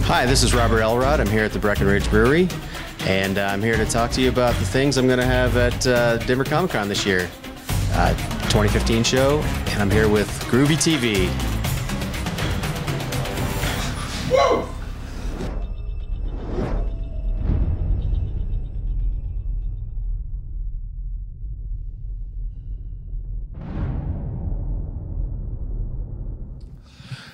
Hi, this is Robert Elrod. I'm here at the Breckenridge Brewery, and I'm here to talk to you about the things I'm going to have at Denver Comic Con this year. 2015 show, and I'm here with Groovey.TV. Woo!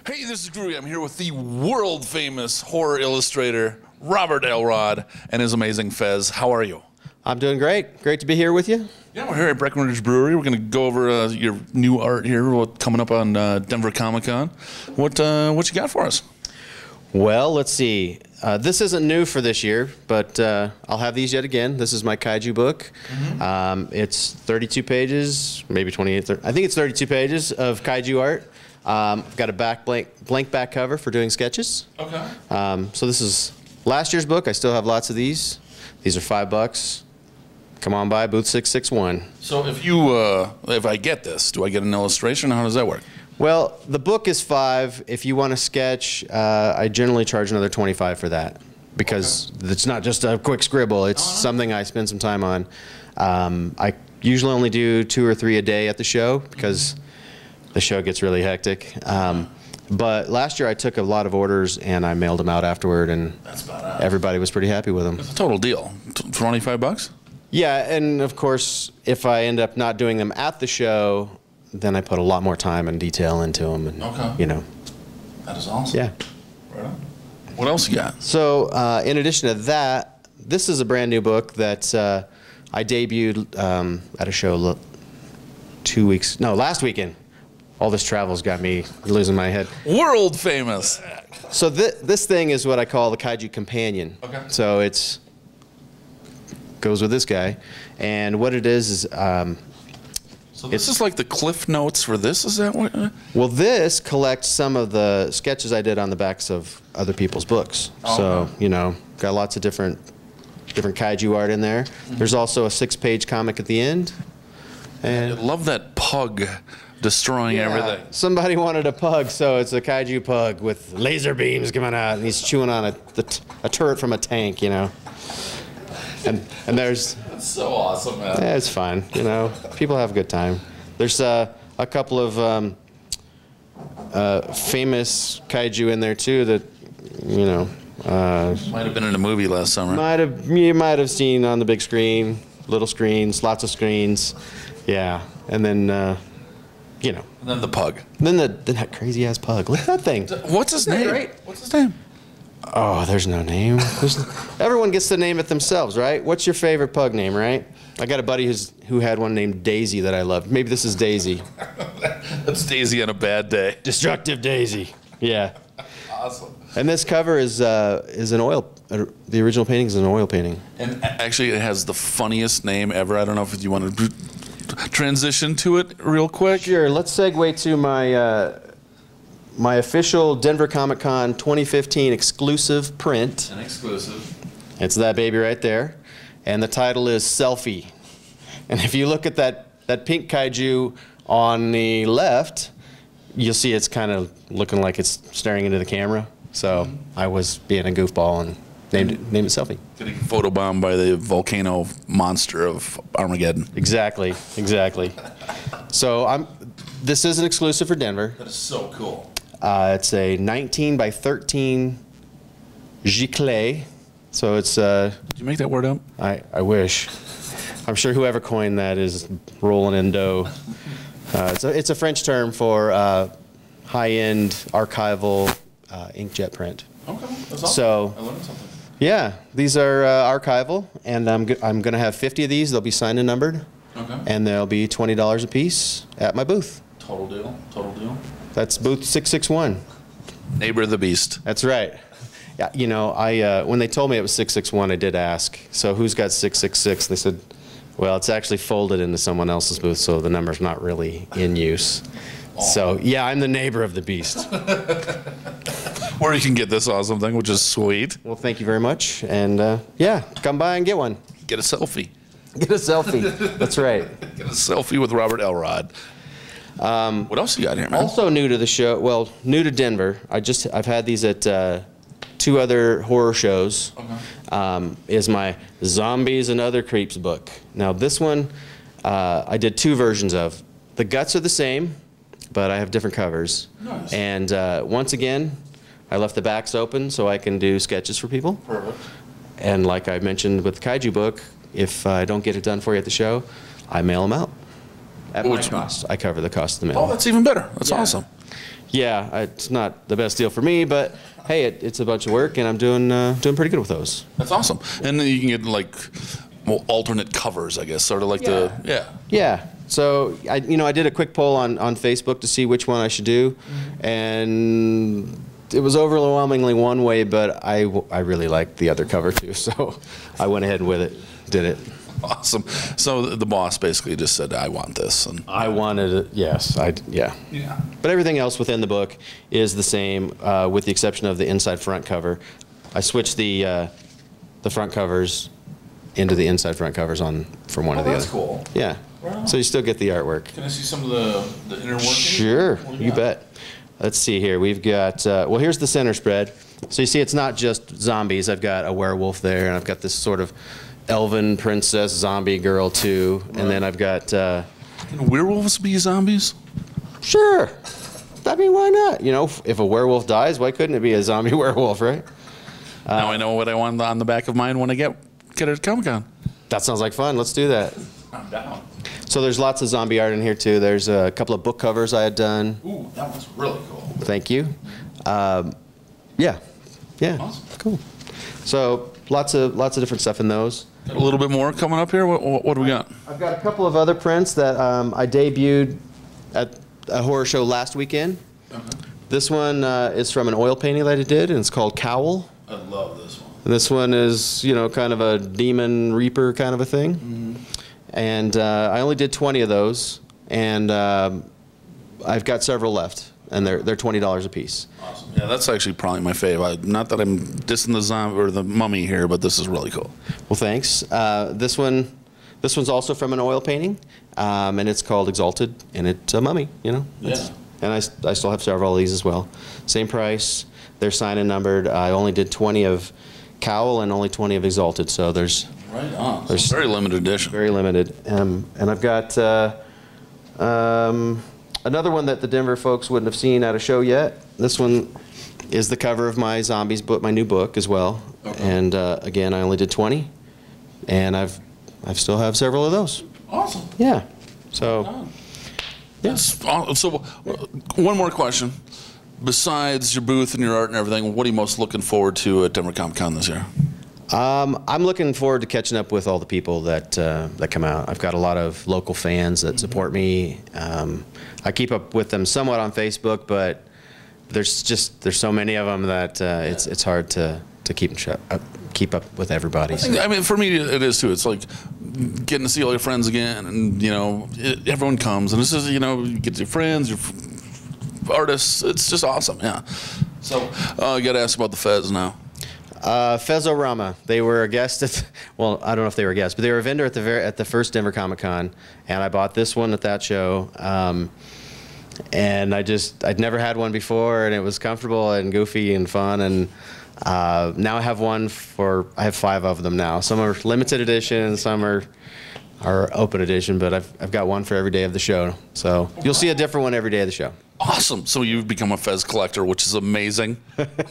Hey, this is Groovey. I'm here with the world-famous horror illustrator, Robert Elrod, and his amazing Fez. How are you? I'm doing great. Great to be here with you. Yeah, we're here at Breckenridge Brewery. We're going to go over your new art here, coming up on Denver Comic Con. What you got for us? Well, let's see. This isn't new for this year, but I'll have these yet again. This is my kaiju book. It's 32 pages, maybe 28. I think it's 32 pages of kaiju art. I've got a blank back cover for doing sketches. Okay. So this is last year's book. I still have lots of these. These are $5. Come on by, booth 661. So if I get this, do I get an illustration? How does that work? Well, the book is $5. If you want to sketch, I generally charge another $25 for that, because it's not just a quick scribble. It's something I spend some time on. I usually only do 2 or 3 a day at the show, because the show gets really hectic. But last year I took a lot of orders and I mailed them out afterward, and everybody was pretty happy with them. It's a total deal. 25 bucks? Yeah, and of course, if I end up not doing them at the show, then I put a lot more time and detail into them, and you know. That is awesome. Yeah. Right on. What else you got? So, in addition to that, this is a brand new book that I debuted at a show last weekend. All this travel's got me losing my head. World famous. So this thing is what I call the Kaiju Companion. Okay. So it's goes with this guy, and what it is so this is like the cliff notes for this. Is that what? Well, this collects some of the sketches I did on the backs of other people's books. So you know, got lots of different kaiju art in there. There's also a 6-page comic at the end. And I love that pug destroying everything. Somebody wanted a pug, so it's a kaiju pug with laser beams coming out, and he's chewing on a turret from a tank, you know. And there's... That's so awesome, man. Yeah, it's fun, you know. People have a good time. There's a couple of famous kaiju in there, too, that, you know... might have been in a movie last summer. You might have seen on the big screen, little screens, lots of screens. Yeah, and then... you know. And then the pug. And then that crazy ass pug. Look at that thing. What's his name? Great. What's his name? Oh, there's no name. Everyone gets to name it themselves, right? What's your favorite pug name, right? I got a buddy who had one named Daisy that I loved. Maybe this is Daisy. That's Daisy on a bad day. Destructive Daisy. Yeah. Awesome. And this cover is an oil. The original painting is an oil painting. And actually, it has the funniest name ever. I don't know if you want to transition to it real quick. Sure. Let's segue to my official Denver Comic Con 2015 exclusive print. An exclusive. It's that baby right there, and the title is Selfie. And if you look at that pink kaiju on the left, you'll see it's kind of looking like it's staring into the camera. So I was being a goofball and named it Selfie. Getting photobombed by the volcano monster of Armageddon. Exactly. So this is an exclusive for Denver. That is so cool. It's a 19 by 13 giclée. So it's... Did you make that word up? I wish. I'm sure whoever coined that is rolling in dough. It's a French term for high-end archival inkjet print. Okay, that's awesome. So, I learned something. Yeah, these are archival, and I'm going to have 50 of these. They'll be signed and numbered. Okay. And they'll be $20 a piece at my booth. Total deal. Total deal. That's booth 661. Neighbor of the beast. That's right. Yeah, you know, when they told me it was 661, I did ask, so who's got 666? They said, well, it's actually folded into someone else's booth, so the number's not really in use. So, yeah, I'm the neighbor of the beast. Where you can get this awesome thing, which is sweet. Well, thank you very much. And, yeah, come by and get one. Get a selfie. Get a selfie. That's right. Get a selfie with Robert Elrod. What else you got here, man? Also new to the show, well, new to Denver. I've had these at two other horror shows. Okay. Is my Zombies and Other Creeps book. Now this one, I did two versions of. The guts are the same, but I have different covers. Nice. And once again, I left the backs open so I can do sketches for people. Perfect. And like I mentioned with the Kaiju book, if I don't get it done for you at the show, I mail them out at my cost. I cover the cost of the mail. Oh, that's even better. That's awesome. Yeah, it's not the best deal for me, but hey, it's a bunch of work, and I'm doing pretty good with those. That's awesome. And then you can get like alternate covers, I guess, sort of like Yeah. So I did a quick poll on Facebook to see which one I should do, and it was overwhelmingly one way, but I really liked the other cover too, so I went ahead with it, did it. Awesome. So the boss basically just said, "I want this," and I wanted it. Yes, yeah. But everything else within the book is the same, with the exception of the inside front cover. I switched the front covers into the inside front covers from one to the other. That's cool. Yeah. Wow. So you still get the artwork. Can I see some of the inner workings? Sure, you bet. Let's see here. We've got, well, here's the center spread. So you see it's not just zombies. I've got a werewolf there, and I've got this sort of elven princess zombie girl too. And then I've got... Can werewolves be zombies? Sure. I mean, why not? You know, if a werewolf dies, why couldn't it be a zombie werewolf, right? Now I know what I want on the back of mine when I get it at Comic-Con. That sounds like fun. Let's do that. I'm down. So there's lots of zombie art in here too. There's a couple of book covers I had done. Ooh, that was really cool. Thank you. Yeah. Awesome. Cool. So lots of different stuff in those. Got a little bit more coming up here. What do we got? I've got a couple of other prints that I debuted at a horror show last weekend. This one is from an oil painting that I did, and it's called Cowl. I love this one. And this one is, kind of a demon reaper kind of a thing. And I only did 20 of those, and I've got several left, and they're $20 a piece. Awesome. Yeah, that's actually probably my fave. Not that I'm dissing the zombie or the mummy here, but this is really cool. Well, thanks. This one's also from an oil painting, and it's called Exalted, and it's a mummy. And I still have several of these as well. Same price. They're signed and numbered. I only did 20 of Cowl and only 20 of Exalted, so there's... Right on. There's very limited edition. Very limited. And I've got another one that the Denver folks wouldn't have seen at a show yet. This one is the cover of my Zombies book, my new book as well. Okay. And again, I only did 20, and I still have several of those. Awesome. Yeah. So. Yes. So, one more question. Besides your booth and your art and everything, what are you most looking forward to at Denver Comic Con this year? I'm looking forward to catching up with all the people that come out. I've got a lot of local fans that support me. I keep up with them somewhat on Facebook, but there's so many of them that it's hard to keep up with everybody. I mean, for me, it is too. It's like getting to see all your friends again, and everyone comes, and this is you get your friends, your artists. It's just awesome. Yeah. So I got to ask about the Fez now. Fezorama. They were a guest at, well, I don't know if they were a guest, but they were a vendor at the first Denver Comic Con, and I bought this one at that show. And I'd never had one before, and it was comfortable and goofy and fun. And now I have I have 5 of them now. Some are limited edition, and some are open edition, but I've got one for every day of the show. So you'll see a different one every day of the show. Awesome. So you've become a Fez collector, which is amazing.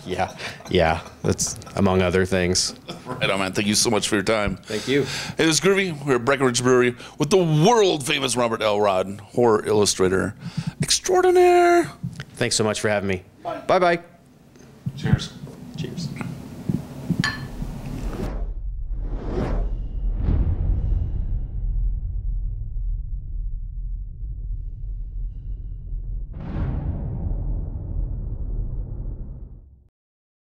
Yeah. That's among other things. Right on, man. Thank you so much for your time. Thank you. It was Groovy. We're at Breckenridge Brewery with the world-famous Robert Elrod, horror illustrator extraordinaire. Thanks so much for having me. Bye-bye. Cheers.